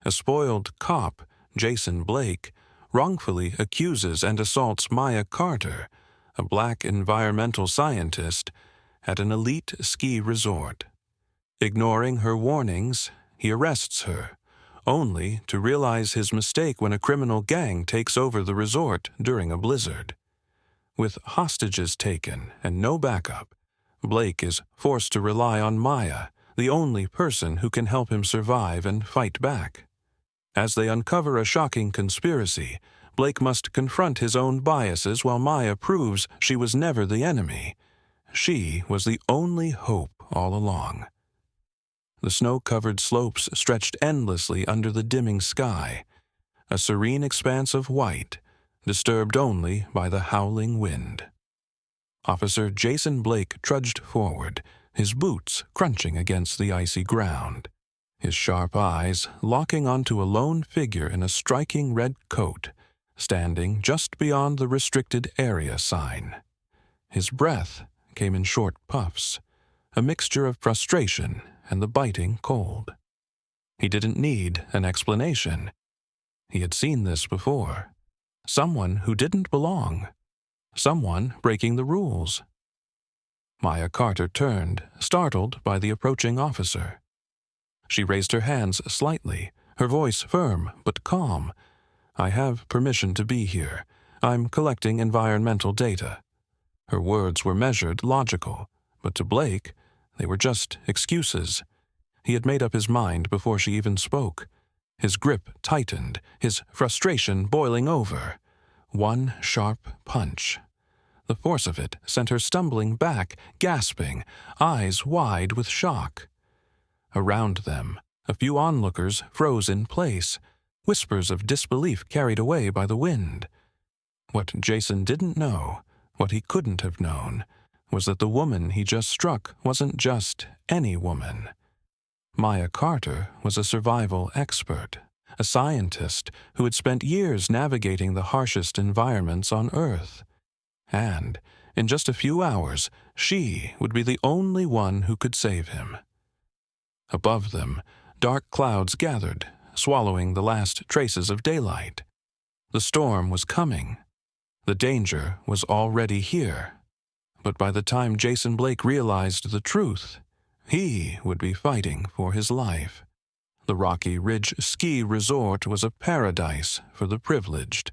a spoiled cop, Jason Blake, wrongfully accuses and assaults Maya Carter, a black environmental scientist, at an elite ski resort. Ignoring her warnings, he arrests her, only to realize his mistake when a criminal gang takes over the resort during a blizzard. With hostages taken and no backup, Blake is forced to rely on Maya, the only person who can help him survive and fight back. As they uncover a shocking conspiracy, Blake must confront his own biases while Maya proves she was never the enemy. She was the only hope all along. The snow-covered slopes stretched endlessly under the dimming sky, a serene expanse of white, disturbed only by the howling wind. Officer Jason Blake trudged forward, his boots crunching against the icy ground, his sharp eyes locking onto a lone figure in a striking red coat, standing just beyond the restricted area sign. His breath came in short puffs, a mixture of frustration and the biting cold. He didn't need an explanation. He had seen this before. Someone who didn't belong. Someone breaking the rules. Maya Carter turned, startled by the approaching officer. She raised her hands slightly, her voice firm but calm. "I have permission to be here. I'm collecting environmental data." Her words were measured, logical, but to Blake, they were just excuses. He had made up his mind before she even spoke. His grip tightened, his frustration boiling over. One sharp punch. The force of it sent her stumbling back, gasping, eyes wide with shock. Around them, a few onlookers froze in place, whispers of disbelief carried away by the wind. What Jason didn't know, what he couldn't have known, was that the woman he just struck wasn't just any woman. Maya Carter was a survival expert, a scientist who had spent years navigating the harshest environments on Earth. And, in just a few hours, she would be the only one who could save him. Above them, dark clouds gathered, swallowing the last traces of daylight. The storm was coming. The danger was already here. But by the time Jason Blake realized the truth, he would be fighting for his life. The Rocky Ridge Ski Resort was a paradise for the privileged,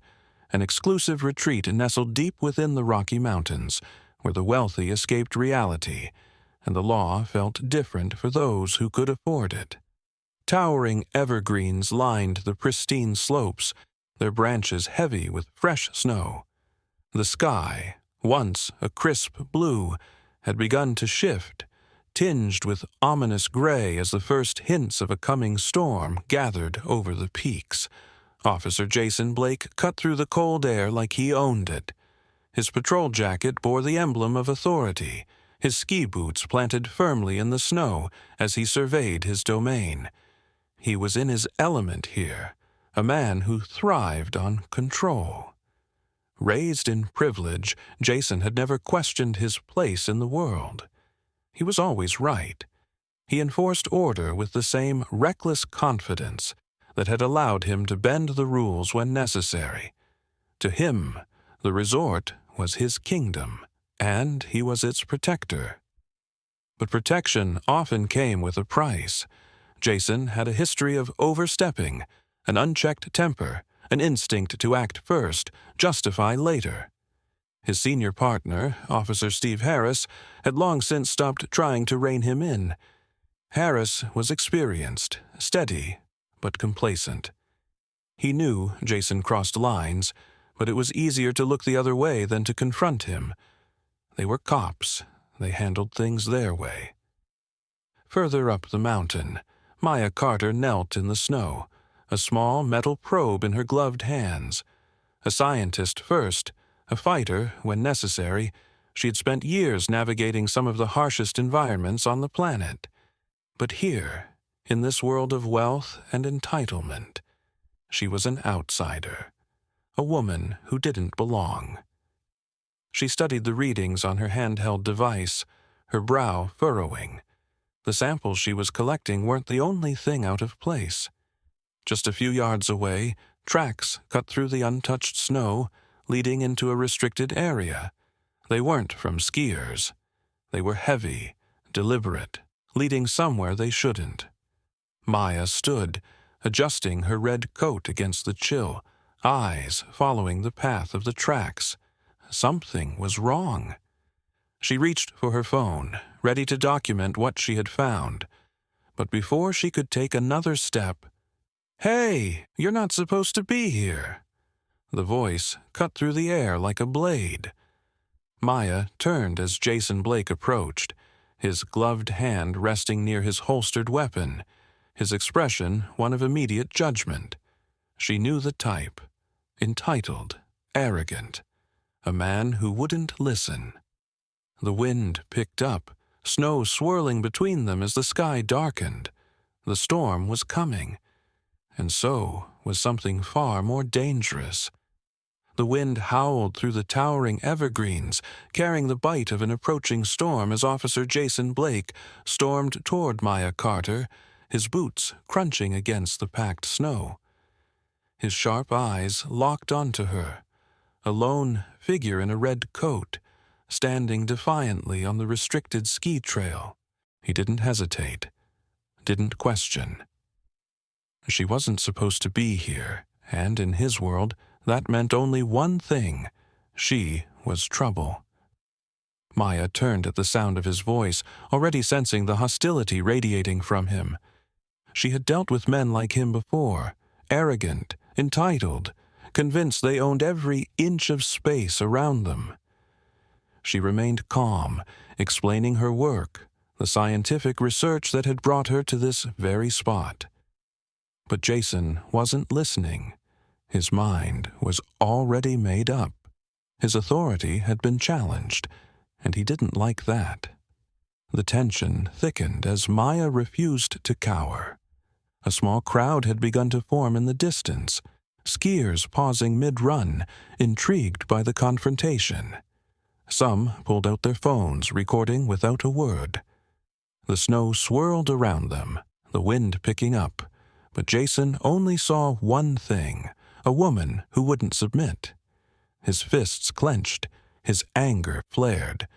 an exclusive retreat nestled deep within the Rocky Mountains, where the wealthy escaped reality, and the law felt different for those who could afford it. Towering evergreens lined the pristine slopes, their branches heavy with fresh snow. The sky, once a crisp blue, had begun to shift, tinged with ominous gray as the first hints of a coming storm gathered over the peaks. Officer Jason Blake cut through the cold air like he owned it. His patrol jacket bore the emblem of authority, his ski boots planted firmly in the snow as he surveyed his domain. He was in his element here, a man who thrived on control. Raised in privilege, Jason had never questioned his place in the world. He was always right. He enforced order with the same reckless confidence that had allowed him to bend the rules when necessary. To him, the resort was his kingdom, and he was its protector. But protection often came with a price. Jason had a history of overstepping, an unchecked temper, an instinct to act first, justify later. His senior partner, Officer Steve Harris, had long since stopped trying to rein him in. Harris was experienced, steady, but complacent. He knew Jason crossed lines, but it was easier to look the other way than to confront him. They were cops. They handled things their way. Further up the mountain, Maya Carter knelt in the snow, a small metal probe in her gloved hands. A scientist first, a fighter when necessary, she had spent years navigating some of the harshest environments on the planet. But here, in this world of wealth and entitlement, she was an outsider, a woman who didn't belong. She studied the readings on her handheld device, her brow furrowing. The samples she was collecting weren't the only thing out of place. Just a few yards away, tracks cut through the untouched snow, leading into a restricted area. They weren't from skiers. They were heavy, deliberate, leading somewhere they shouldn't. Maya stood, adjusting her red coat against the chill, eyes following the path of the tracks. Something was wrong. She reached for her phone, ready to document what she had found. But before she could take another step, "Hey, you're not supposed to be here." The voice cut through the air like a blade. Maya turned as Jason Blake approached, his gloved hand resting near his holstered weapon, his expression one of immediate judgment. She knew the type: entitled, arrogant, a man who wouldn't listen. The wind picked up, snow swirling between them as the sky darkened. The storm was coming, and so was something far more dangerous. The wind howled through the towering evergreens, carrying the bite of an approaching storm as Officer Jason Blake stormed toward Maya Carter, his boots crunching against the packed snow. His sharp eyes locked onto her, a lone figure in a red coat, standing defiantly on the restricted ski trail. He didn't hesitate, didn't question. She wasn't supposed to be here, and in his world, that meant only one thing: she was trouble. Maya turned at the sound of his voice, already sensing the hostility radiating from him. She had dealt with men like him before, arrogant, entitled, convinced they owned every inch of space around them. She remained calm, explaining her work, the scientific research that had brought her to this very spot. But Jason wasn't listening. His mind was already made up. His authority had been challenged, and he didn't like that. The tension thickened as Maya refused to cower. A small crowd had begun to form in the distance, skiers pausing mid-run, intrigued by the confrontation. Some pulled out their phones, recording without a word. The snow swirled around them, the wind picking up, but Jason only saw one thing: a woman who wouldn't submit. His fists clenched, his anger flared,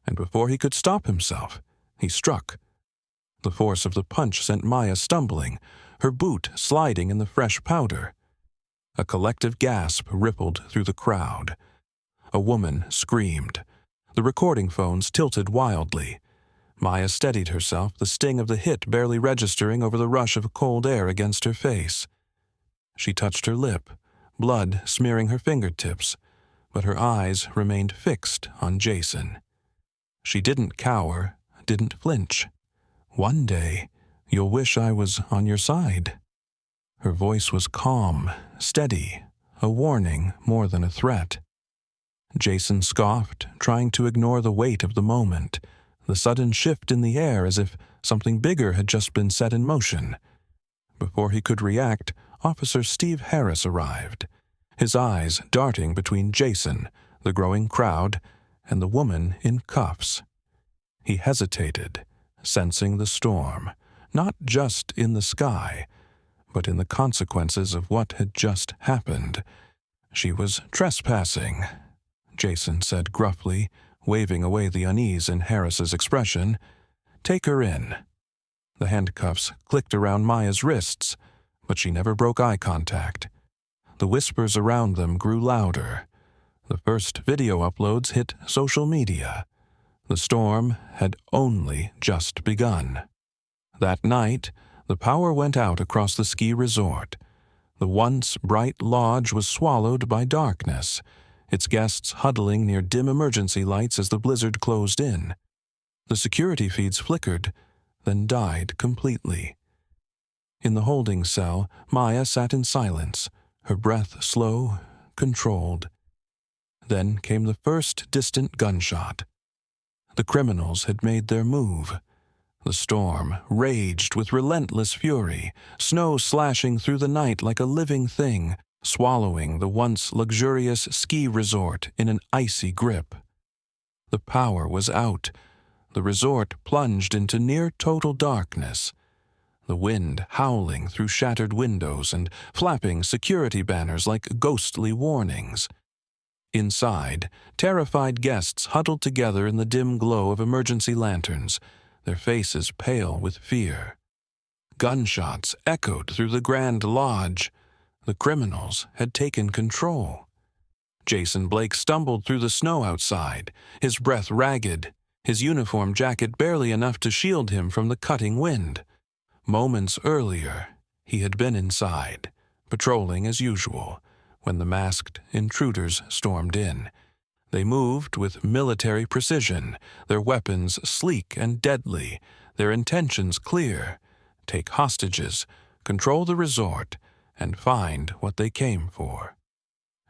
and before he could stop himself, he struck. The force of the punch sent Maya stumbling, her boot sliding in the fresh powder. A collective gasp rippled through the crowd. A woman screamed. The recording phones tilted wildly. Maya steadied herself, the sting of the hit barely registering over the rush of cold air against her face. She touched her lip, blood smearing her fingertips, but her eyes remained fixed on Jason. She didn't cower, didn't flinch. "One day, you'll wish I was on your side." Her voice was calm, steady, a warning more than a threat. Jason scoffed, trying to ignore the weight of the moment, the sudden shift in the air as if something bigger had just been set in motion. Before he could react, Officer Steve Harris arrived, his eyes darting between Jason, the growing crowd, and the woman in cuffs. He hesitated, sensing the storm, not just in the sky, but in the consequences of what had just happened. "She was trespassing," Jason said gruffly, waving away the unease in Harris's expression. "Take her in." The handcuffs clicked around Maya's wrists, but she never broke eye contact. The whispers around them grew louder. The first video uploads hit social media. The storm had only just begun. That night, the power went out across the ski resort. The once bright lodge was swallowed by darkness, its guests huddling near dim emergency lights as the blizzard closed in. The security feeds flickered, then died completely. In the holding cell, Maya sat in silence, her breath slow, controlled. Then came the first distant gunshot. The criminals had made their move. The storm raged with relentless fury, snow slashing through the night like a living thing, swallowing the once luxurious ski resort in an icy grip. The power was out. The resort plunged into near-total darkness. the wind howling through shattered windows and flapping security banners like ghostly warnings. Inside, terrified guests huddled together in the dim glow of emergency lanterns, their faces pale with fear. Gunshots echoed through the Grand Lodge. The criminals had taken control. Jason Blake stumbled through the snow outside, his breath ragged, his uniform jacket barely enough to shield him from the cutting wind. Moments earlier, he had been inside, patrolling as usual, when the masked intruders stormed in. They moved with military precision, their weapons sleek and deadly, their intentions clear: take hostages, control the resort, and find what they came for.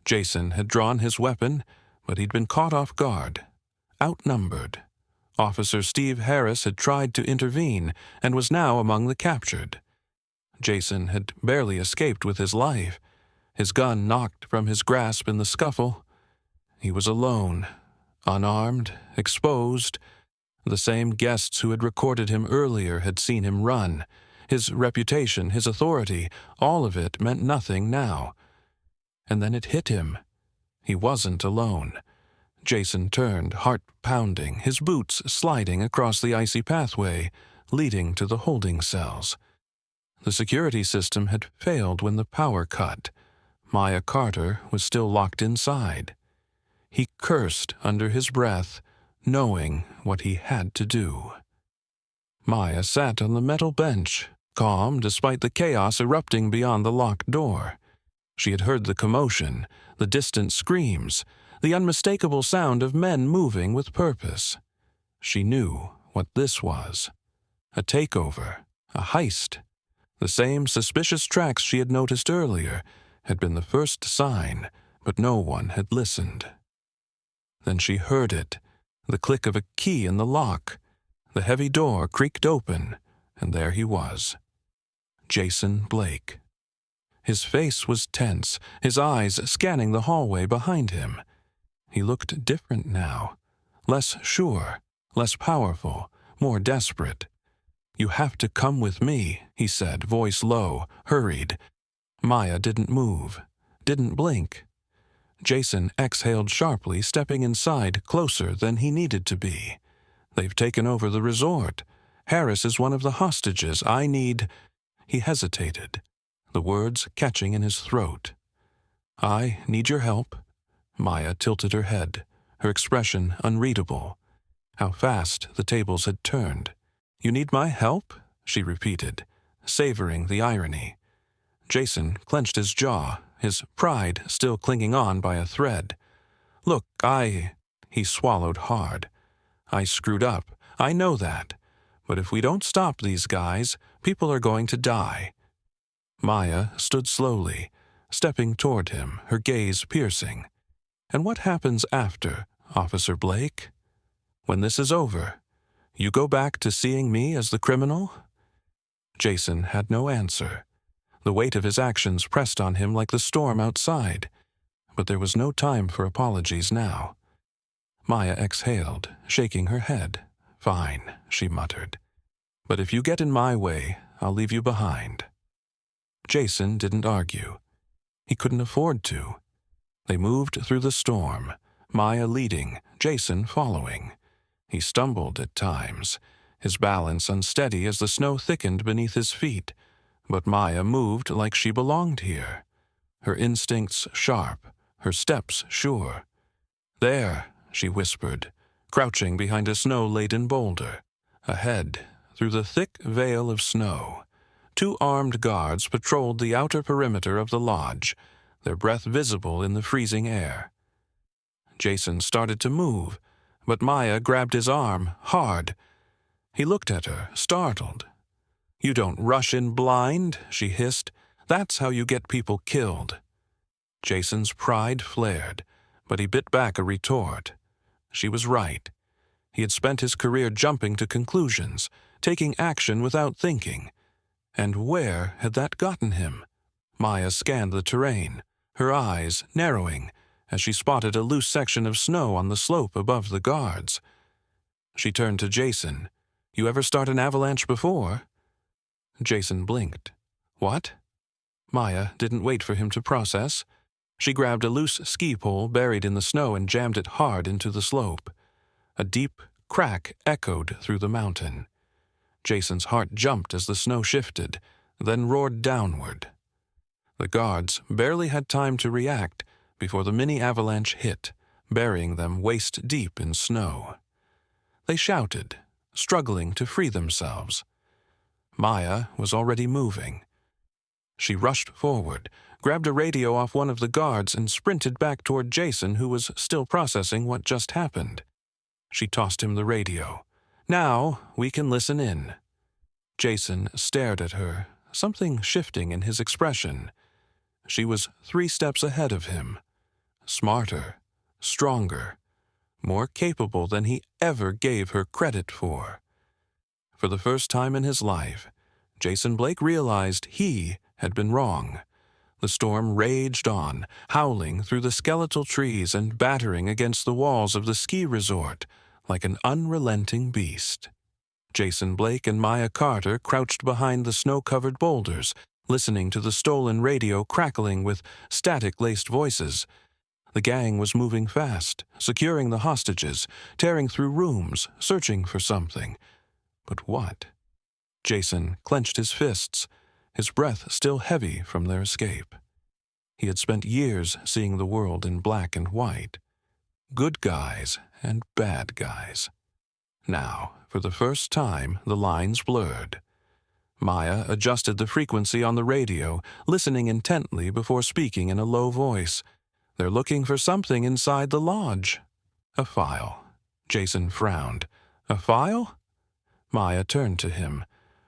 Jason had drawn his weapon, but he'd been caught off guard, outnumbered. Officer Steve Harris had tried to intervene and was now among the captured. Jason had barely escaped with his life, his gun knocked from his grasp in the scuffle. He was alone, unarmed, exposed. The same guests who had recorded him earlier had seen him run. His reputation, his authority, all of it meant nothing now. And then it hit him. He wasn't alone. Jason turned, heart pounding, his boots sliding across the icy pathway, leading to the holding cells. The security system had failed when the power cut. Maya Carter was still locked inside. He cursed under his breath, knowing what he had to do. Maya sat on the metal bench, calm despite the chaos erupting beyond the locked door. She had heard the commotion, the distant screams, the unmistakable sound of men moving with purpose. She knew what this was: a takeover, a heist. The same suspicious tracks she had noticed earlier had been the first sign, but no one had listened. Then she heard it, the click of a key in the lock. The heavy door creaked open, and there he was, Jason Blake. His face was tense, his eyes scanning the hallway behind him. He looked different now, less sure, less powerful, more desperate. "You have to come with me," he said, voice low, hurried. Maya didn't move, didn't blink. Jason exhaled sharply, stepping inside, closer than he needed to be. "They've taken over the resort. Harris is one of the hostages. I need—" He hesitated, the words catching in his throat. "I need your help." Maya tilted her head, her expression unreadable. How fast the tables had turned. "You need my help?" she repeated, savoring the irony. Jason clenched his jaw, his pride still clinging on by a thread. "Look, He swallowed hard. "I screwed up. I know that. But if we don't stop these guys, people are going to die." Maya stood slowly, stepping toward him, her gaze piercing. "And what happens after, Officer Blake? When this is over, you go back to seeing me as the criminal?" Jason had no answer. The weight of his actions pressed on him like the storm outside. But there was no time for apologies now. Maya exhaled, shaking her head. "Fine," she muttered. "But if you get in my way, I'll leave you behind." Jason didn't argue. He couldn't afford to. They moved through the storm, Maya leading, Jason following. He stumbled at times, his balance unsteady as the snow thickened beneath his feet, but Maya moved like she belonged here, her instincts sharp, her steps sure. "There," she whispered, crouching behind a snow-laden boulder. Ahead, through the thick veil of snow, 2 armed guards patrolled the outer perimeter of the lodge, their breath visible in the freezing air. Jason started to move, but Maya grabbed his arm, hard. He looked at her, startled. "You don't rush in blind," she hissed. "That's how you get people killed." Jason's pride flared, but he bit back a retort. She was right. He had spent his career jumping to conclusions, taking action without thinking. And where had that gotten him? Maya scanned the terrain, her eyes narrowing as she spotted a loose section of snow on the slope above the guards. She turned to Jason. "You ever start an avalanche before?" Jason blinked. What? Maya didn't wait for him to process. She grabbed a loose ski pole buried in the snow and jammed it hard into the slope. A deep crack echoed through the mountain. Jason's heart jumped as the snow shifted, then roared downward. The guards barely had time to react before the mini avalanche hit, burying them waist-deep in snow. They shouted, struggling to free themselves. Maya was already moving. She rushed forward, grabbed a radio off one of the guards, and sprinted back toward Jason, who was still processing what just happened. She tossed him the radio. Now we can listen in. Jason stared at her, something shifting in his expression. She was 3 steps ahead of him. Smarter, stronger, more capable than he ever gave her credit for. For the first time in his life, Jason Blake realized he had been wrong. The storm raged on, howling through the skeletal trees and battering against the walls of the ski resort like an unrelenting beast. Jason Blake and Maya Carter crouched behind the snow-covered boulders, listening to the stolen radio crackling with static-laced voices. The gang was moving fast, securing the hostages, tearing through rooms, searching for something. But what? Jason clenched his fists, his breath still heavy from their escape. He had spent years seeing the world in black and white. Good guys and bad guys. Now, for the first time, the lines blurred. Maya adjusted the frequency on the radio, listening intently before speaking in a low voice. They're looking for something inside the lodge. A file. Jason frowned. A file? Maya turned to him,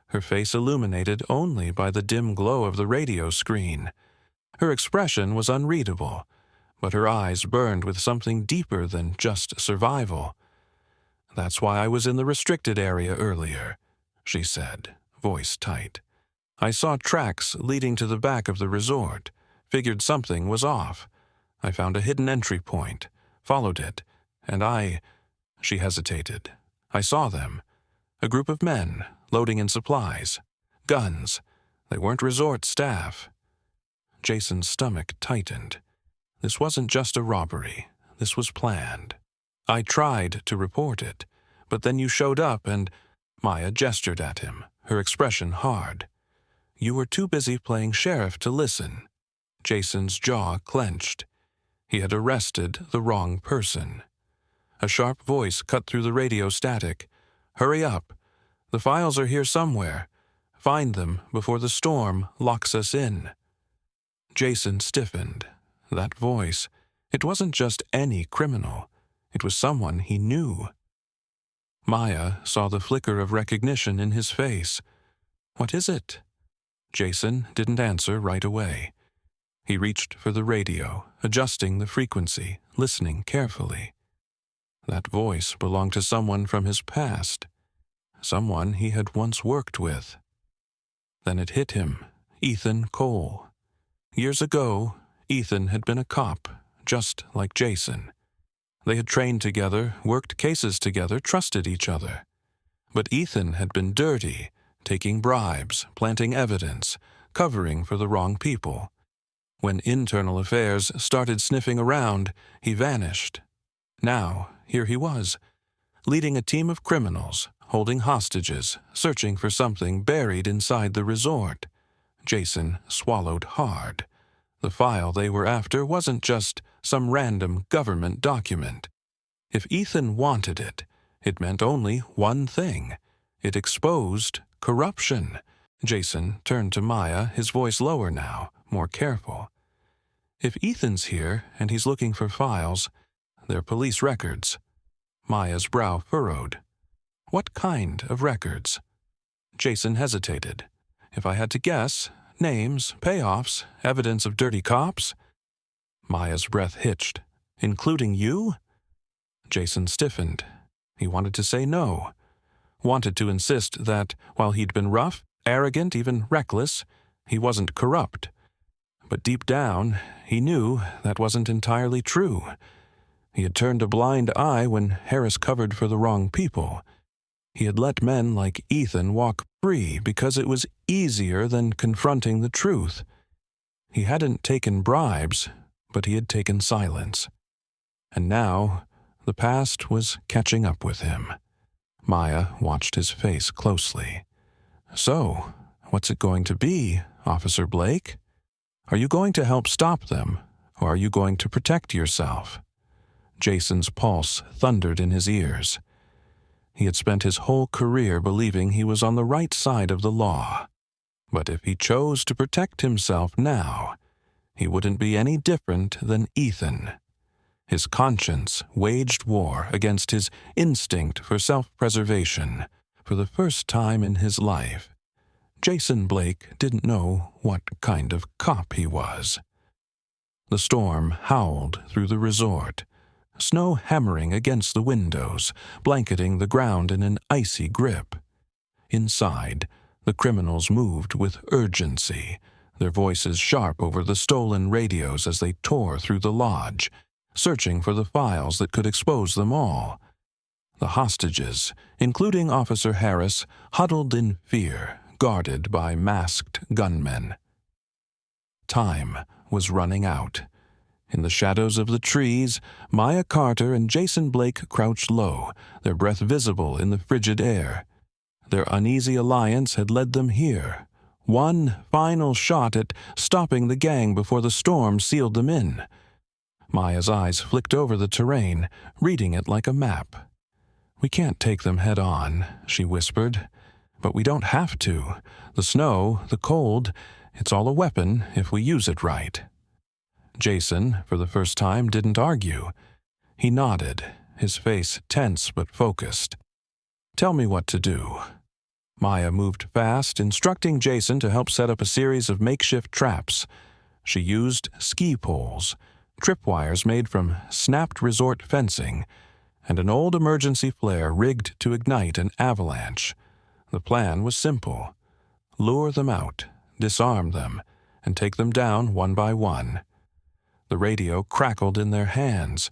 her face illuminated only by the dim glow of the radio screen. Her expression was unreadable, but her eyes burned with something deeper than just survival. That's why I was in the restricted area earlier, she said, voice tight. I saw tracks leading to the back of the resort, figured something was off. I found a hidden entry point, followed it, and she hesitated. I saw them. A group of men, loading in supplies. Guns. They weren't resort staff. Jason's stomach tightened. This wasn't just a robbery. This was planned. I tried to report it, but then you showed up and... Maya gestured at him, her expression hard. You were too busy playing sheriff to listen. Jason's jaw clenched. He had arrested the wrong person. A sharp voice cut through the radio static. Hurry up. The files are here somewhere. Find them before the storm locks us in. Jason stiffened. That voice, it wasn't just any criminal. It was someone he knew. Maya saw the flicker of recognition in his face. What is it? Jason didn't answer right away. He reached for the radio, adjusting the frequency, listening carefully. That voice belonged to someone from his past, someone he had once worked with. Then it hit him, Ethan Cole. Years ago, Ethan had been a cop, just like Jason. They had trained together, worked cases together, trusted each other. But Ethan had been dirty, taking bribes, planting evidence, covering for the wrong people. When internal affairs started sniffing around, he vanished. Now, here he was, leading a team of criminals, holding hostages, searching for something buried inside the resort. Jason swallowed hard. The file they were after wasn't just some random government document. If Ethan wanted it, it meant only one thing. It exposed corruption. Jason turned to Maya, his voice lower now, more careful. If Ethan's here and he's looking for files, they're police records. Maya's brow furrowed. What kind of records? Jason hesitated. If I had to guess, names, payoffs, evidence of dirty cops? Maya's breath hitched. Including you? Jason stiffened. He wanted to say no. Wanted to insist that, while he'd been rough, arrogant, even reckless, he wasn't corrupt. But deep down, he knew that wasn't entirely true. He had turned a blind eye when Harris covered for the wrong people. He had let men like Ethan walk free because it was easier than confronting the truth. He hadn't taken bribes, but he had taken silence. And now, the past was catching up with him. Maya watched his face closely. "So, what's it going to be, Officer Blake? Are you going to help stop them, or are you going to protect yourself?" Jason's pulse thundered in his ears. He had spent his whole career believing he was on the right side of the law. But if he chose to protect himself now, he wouldn't be any different than Ethan. His conscience waged war against his instinct for self-preservation for the first time in his life. Jason Blake didn't know what kind of cop he was. The storm howled through the resort, snow hammering against the windows, blanketing the ground in an icy grip. Inside, the criminals moved with urgency, their voices sharp over the stolen radios as they tore through the lodge, searching for the files that could expose them all. The hostages, including Officer Harris, huddled in fear, guarded by masked gunmen. Time was running out. In the shadows of the trees, Maya Carter and Jason Blake crouched low, their breath visible in the frigid air. Their uneasy alliance had led them here. One final shot at stopping the gang before the storm sealed them in. Maya's eyes flicked over the terrain, reading it like a map. "We can't take them head on," she whispered. "But we don't have to. The snow, the cold, it's all a weapon if we use it right." Jason, for the first time, didn't argue. He nodded, his face tense but focused. "Tell me what to do." Maya moved fast, instructing Jason to help set up a series of makeshift traps. She used ski poles, tripwires made from snapped resort fencing, and an old emergency flare rigged to ignite an avalanche. The plan was simple: lure them out, disarm them, and take them down one by one. The radio crackled in their hands.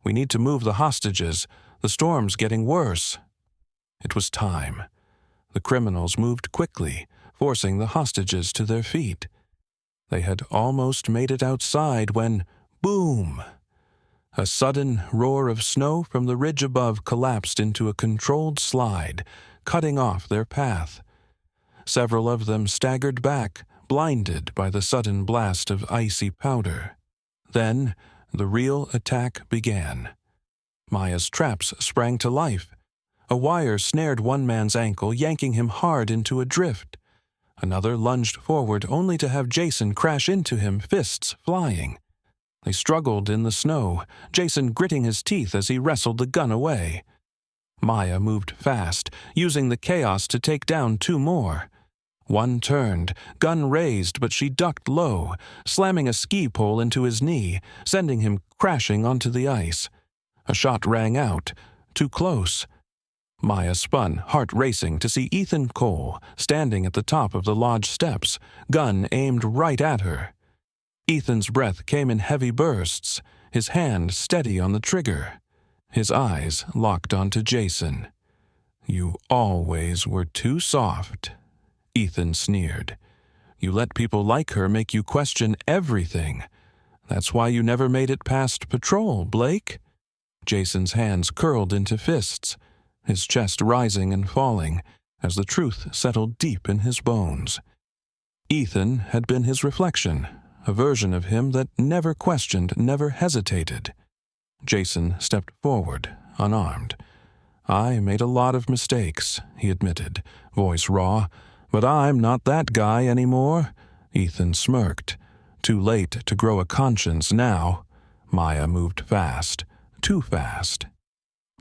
"We need to move the hostages. The storm's getting worse." It was time. The criminals moved quickly, forcing the hostages to their feet. They had almost made it outside when, boom! A sudden roar of snow from the ridge above collapsed into a controlled slide, cutting off their path. Several of them staggered back, blinded by the sudden blast of icy powder. Then, the real attack began. Maya's traps sprang to life. A wire snared one man's ankle, yanking him hard into a drift. Another lunged forward only to have Jason crash into him, fists flying. They struggled in the snow, Jason gritting his teeth as he wrestled the gun away. Maya moved fast, using the chaos to take down two more. One turned, gun raised, but she ducked low, slamming a ski pole into his knee, sending him crashing onto the ice. A shot rang out, too close. Maya spun, heart racing, to see Ethan Cole standing at the top of the lodge steps, gun aimed right at her. Ethan's breath came in heavy bursts, his hand steady on the trigger. His eyes locked onto Jason. "You always were too soft," Ethan sneered. "You let people like her make you question everything. That's why you never made it past patrol, Blake." Jason's hands curled into fists, his chest rising and falling as the truth settled deep in his bones. Ethan had been his reflection, a version of him that never questioned, never hesitated. Jason stepped forward, unarmed. "I made a lot of mistakes," he admitted, voice raw. "But I'm not that guy anymore." Ethan smirked. "Too late to grow a conscience now." Maya moved fast, too fast.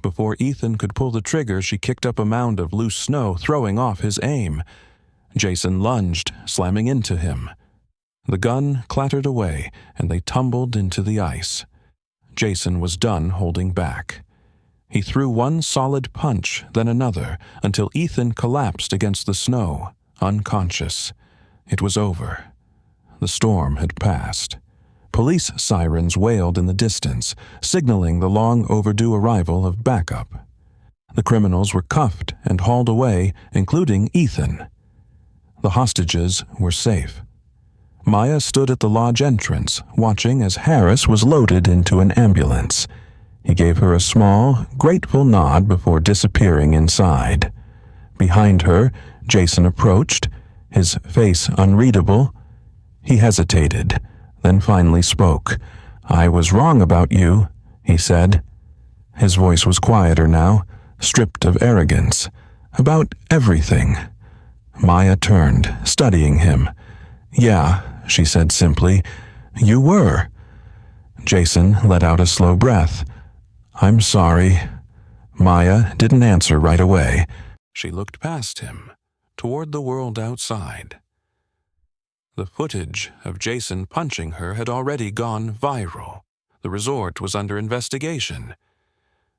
Before Ethan could pull the trigger, she kicked up a mound of loose snow, throwing off his aim. Jason lunged, slamming into him. The gun clattered away, and they tumbled into the ice. Jason was done holding back. He threw one solid punch, then another, until Ethan collapsed against the snow, unconscious. It was over. The storm had passed. Police sirens wailed in the distance, signaling the long overdue arrival of backup. The criminals were cuffed and hauled away, including Ethan. The hostages were safe. Maya stood at the lodge entrance, watching as Harris was loaded into an ambulance. He gave her a small, grateful nod before disappearing inside. Behind her, Jason approached, his face unreadable. He hesitated, then finally spoke. "I was wrong about you," he said. His voice was quieter now, stripped of arrogance. "About everything." Maya turned, studying him. "Yeah," she said simply, "you were." Jason let out a slow breath. "I'm sorry." Maya didn't answer right away. She looked past him, toward the world outside. The footage of Jason punching her had already gone viral. The resort was under investigation.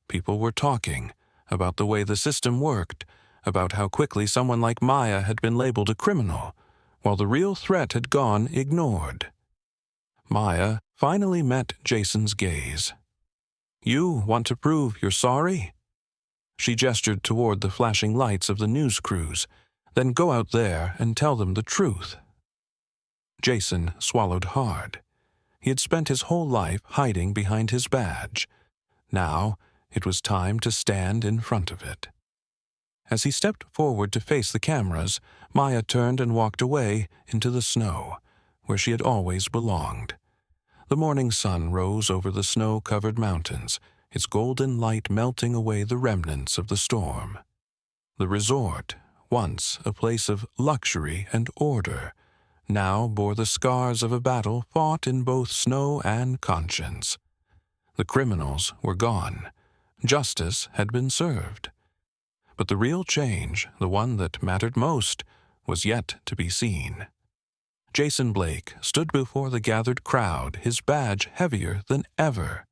People were talking about the way the system worked, about how quickly someone like Maya had been labeled a criminal, while the real threat had gone ignored. Maya finally met Jason's gaze. "You want to prove you're sorry?" She gestured toward the flashing lights of the news crews. "Then go out there and tell them the truth." Jason swallowed hard. He had spent his whole life hiding behind his badge. Now it was time to stand in front of it. As he stepped forward to face the cameras, Maya turned and walked away into the snow, where she had always belonged. The morning sun rose over the snow-covered mountains, its golden light melting away the remnants of the storm. The resort, once a place of luxury and order, now bore the scars of a battle fought in both snow and conscience. The criminals were gone. Justice had been served. But the real change, the one that mattered most, was yet to be seen. Jason Blake stood before the gathered crowd, his badge heavier than ever.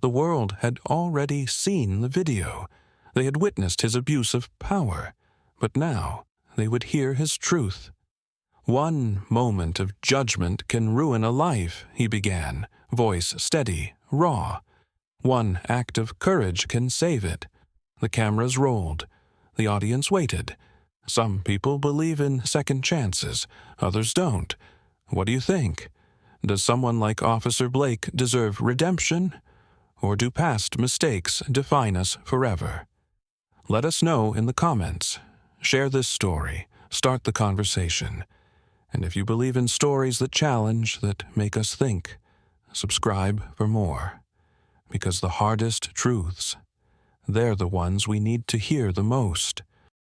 The world had already seen the video. They had witnessed his abuse of power, but now they would hear his truth. "One moment of judgment can ruin a life," he began, voice steady, raw. "One act of courage can save it." The cameras rolled. The audience waited. Some people believe in second chances, others don't. What do you think? Does someone like Officer Blake deserve redemption? Or do past mistakes define us forever? Let us know in the comments. Share this story. Start the conversation. And if you believe in stories that challenge, that make us think, subscribe for more. Because the hardest truths, they're the ones we need to hear the most.